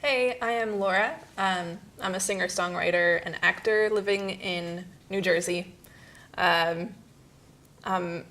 Hey, I am Laura. I'm a singer-songwriter and actor living in New Jersey. Um, I'm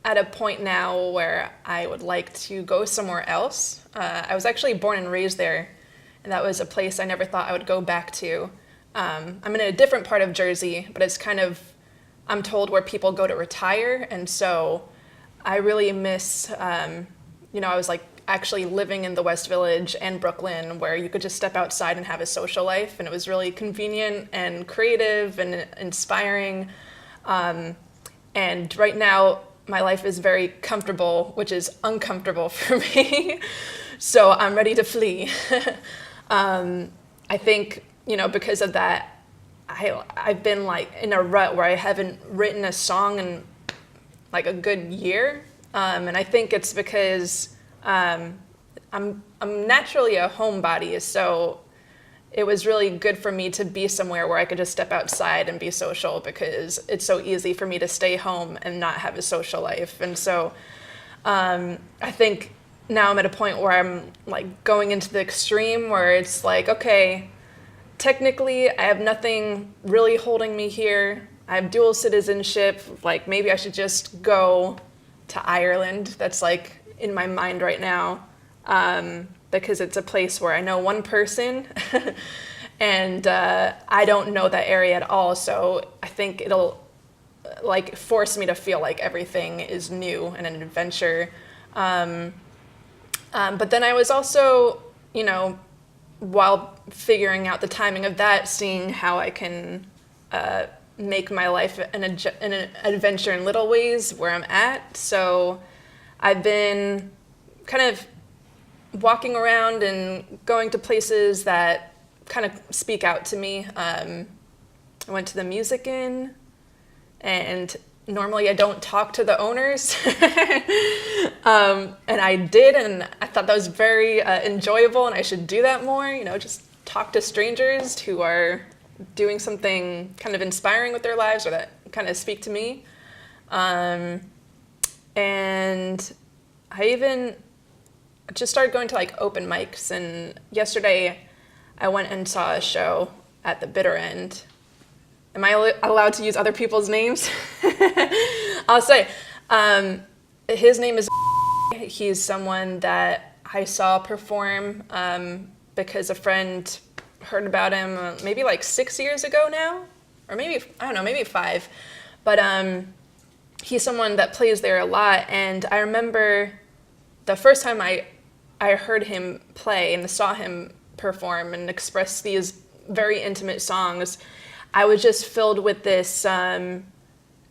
at a point now where I would like to go somewhere else. I was actually born and raised there, and that was a place I never thought I would go back to. I'm in a different part of Jersey, but it's kind of, I'm told, where people go to retire, and so I really miss, I was like actually living in the West Village and Brooklyn where you could just step outside and have a social life, and it was really convenient and creative and inspiring. And right now, my life is very comfortable, which is uncomfortable for me. So I'm ready to flee. I think, because of that, I've been like in a rut where I haven't written a song in like a good year. And I think it's because I'm naturally a homebody, so it was really good for me to be somewhere where I could just step outside and be social because it's so easy for me to stay home and not have a social life. And so I think now I'm at a point where I'm like going into the extreme where it's like, okay, technically I have nothing really holding me here. I have dual citizenship. Like maybe I should just go to Ireland. That's like in my mind right now, because it's a place where I know one person and I don't know that area at all. So I think it'll like force me to feel like everything is new and an adventure. But then I was also, while figuring out the timing of that, seeing how I can make my life an adventure in little ways where I'm at. So I've been kind of walking around and going to places that kind of speak out to me. I went to the Music Inn, and normally I don't talk to the owners. And I did, and I thought that was very enjoyable, and I should do that more, just talk to strangers who are doing something kind of inspiring with their lives or that kind of speak to me. And I even just started going to like open mics, and yesterday I went and saw a show at the Bitter End. Am I allowed to use other people's names? I'll say, his name is he's someone that I saw perform because a friend heard about him maybe like 6 years ago now, or maybe, I don't know, maybe 5. But he's someone that plays there a lot, and I remember the first time I heard him play and saw him perform and express these very intimate songs, I was just filled with this kind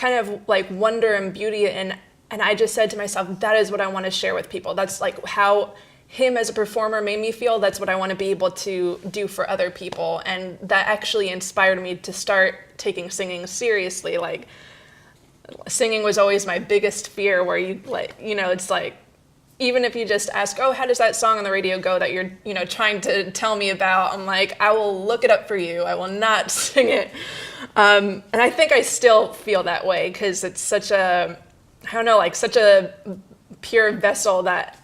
of like wonder and beauty, and I just said to myself, that is what I want to share with people. That's like how him as a performer made me feel. That's what I want to be able to do for other people, and that actually inspired me to start taking singing seriously. Like singing was always my biggest fear, where you like, it's like, even if you just ask, oh, how does that song on the radio go that you're, trying to tell me about? I'm like, I will look it up for you. I will not sing it. And I think I still feel that way because it's such a, I don't know, like such a pure vessel that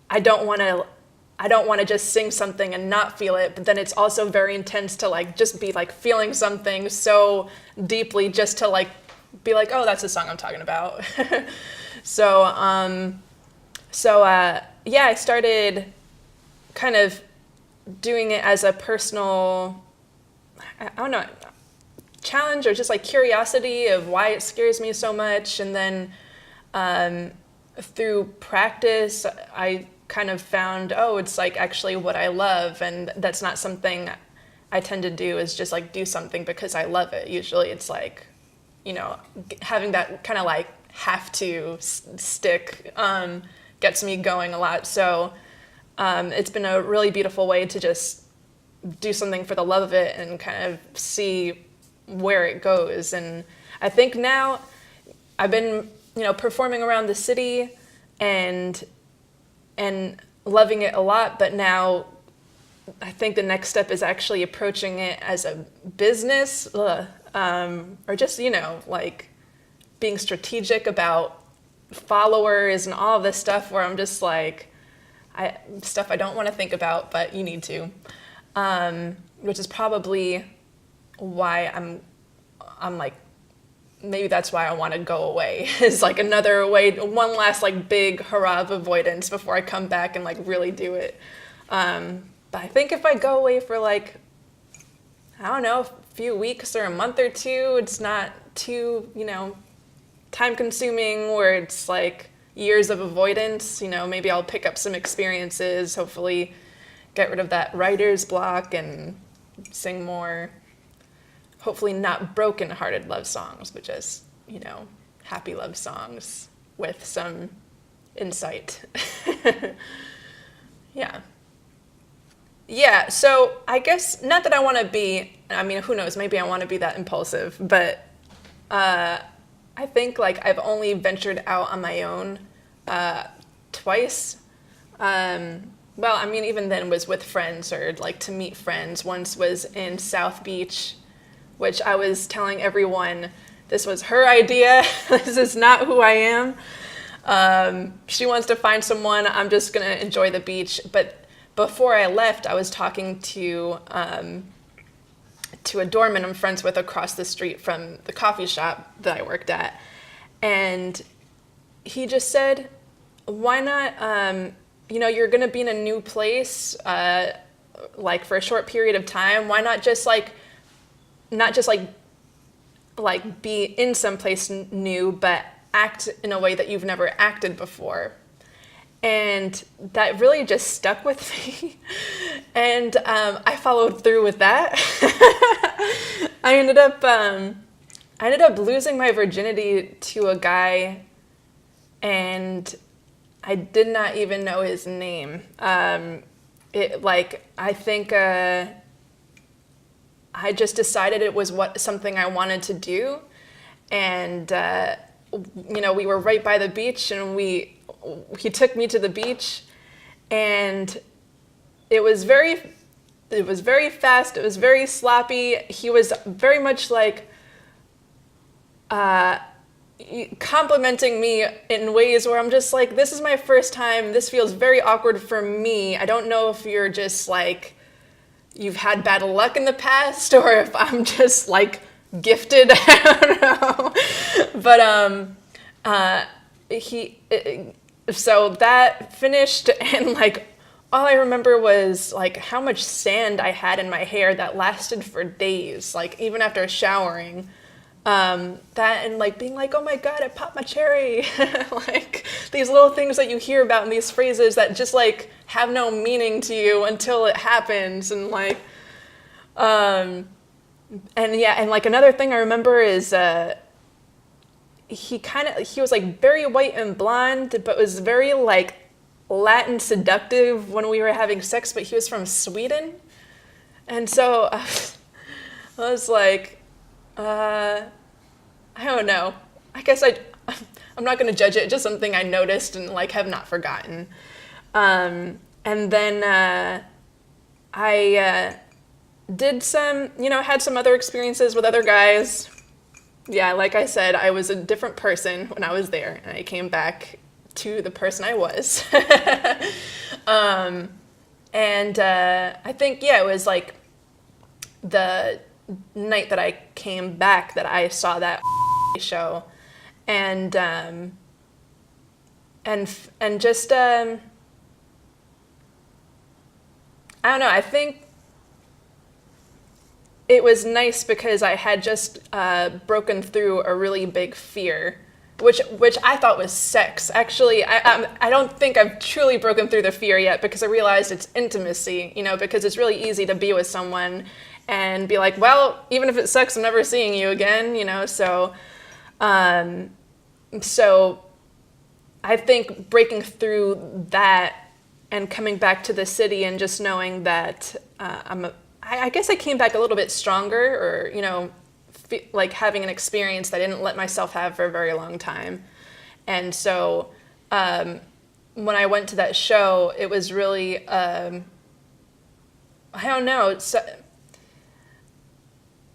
I don't want to just sing something and not feel it. But then it's also very intense to like just be like feeling something so deeply just to like be like, oh, that's the song I'm talking about. So, I started kind of doing it as a personal, I don't know, challenge or just like curiosity of why it scares me so much. And then through practice, I kind of found, oh, it's like actually what I love. And that's not something I tend to do, is just like do something because I love it. Usually it's like, having that kind of like have to stick gets me going a lot. So it's been a really beautiful way to just do something for the love of it and kind of see where it goes. And I think now I've been, performing around the city and loving it a lot, but now I think the next step is actually approaching it as a business, or just, like being strategic about followers and all of this stuff, where I'm just like, stuff I don't want to think about, but you need to, which is probably why I'm like, maybe that's why I want to go away, is like another way, one last like big hurrah of avoidance before I come back and like really do it. But I think if I go away for like, I don't know, a few weeks or a month or two, it's not too, time consuming where it's like years of avoidance. Maybe I'll pick up some experiences, hopefully get rid of that writer's block and sing more, hopefully not broken-hearted love songs, but just, happy love songs with some insight. Yeah. Yeah, so I guess, not that I want to be, who knows, maybe I want to be that impulsive, but I think, like, I've only ventured out on my own twice. Even then was with friends or, like, to meet friends. Once was in South Beach, which I was telling everyone this was her idea. This is not who I am. She wants to find someone. I'm just going to enjoy the beach. But before I left, I was talking to a doorman I'm friends with across the street from the coffee shop that I worked at. And he just said, why not, you're going to be in a new place, like for a short period of time. Why not just not just be in some place new, but act in a way that you've never acted before. And that really just stuck with me. And I followed through with that. I ended up losing my virginity to a guy, and I did not even know his name. I think I just decided it was something I wanted to do, and we were right by the beach, and he took me to the beach, and it was very fast. It was very sloppy. He was very much like complimenting me in ways where I'm just like, this is my first time. This feels very awkward for me. I don't know if you're just like, you've had bad luck in the past, or if I'm just like gifted. I don't know. But so that finished, and like all I remember was like how much sand I had in my hair that lasted for days, like even after showering. That and like being like, oh my God, I popped my cherry. Like these little things that you hear about in these phrases that just like have no meaning to you until it happens. And like, and like another thing I remember is, he was like very white and blonde, but was very like Latin seductive when we were having sex, but he was from Sweden. And so I was like, I don't know. I guess I'm not going to judge it. It's just something I noticed and like have not forgotten. And then I did some, had some other experiences with other guys. Yeah, like I said, I was a different person when I was there, and I came back to the person I was. I think, it was like the night that I came back that I saw that show, and just I don't know. I think it was nice because I had just broken through a really big fear, which I thought was sex. Actually, I don't think I've truly broken through the fear yet, because I realized it's intimacy. Because it's really easy to be with someone and be like, well, even if it sucks, I'm never seeing you again, So I think breaking through that and coming back to the city and just knowing that I guess I came back a little bit stronger, or, like having an experience that I didn't let myself have for a very long time. And so when I went to that show, it was really, I don't know,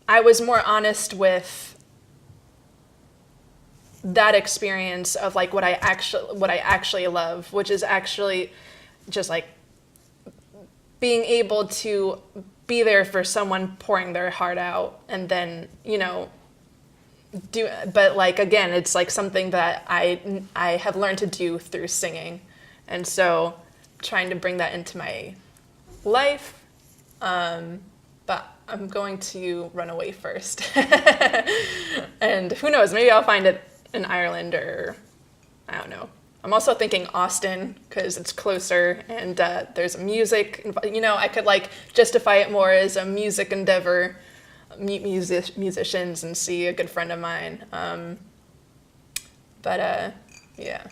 I was more honest with that experience of like what I actually love, which is actually just like being able to be there for someone pouring their heart out, and then, you know, but like, again, it's like something that I have learned to do through singing. And so trying to bring that into my life, but I'm going to run away first. And who knows, maybe I'll find it in Ireland, or I don't know. I'm also thinking Austin because it's closer, and there's music. You know, I could like justify it more as a music endeavor, meet musicians and see a good friend of mine. But yeah.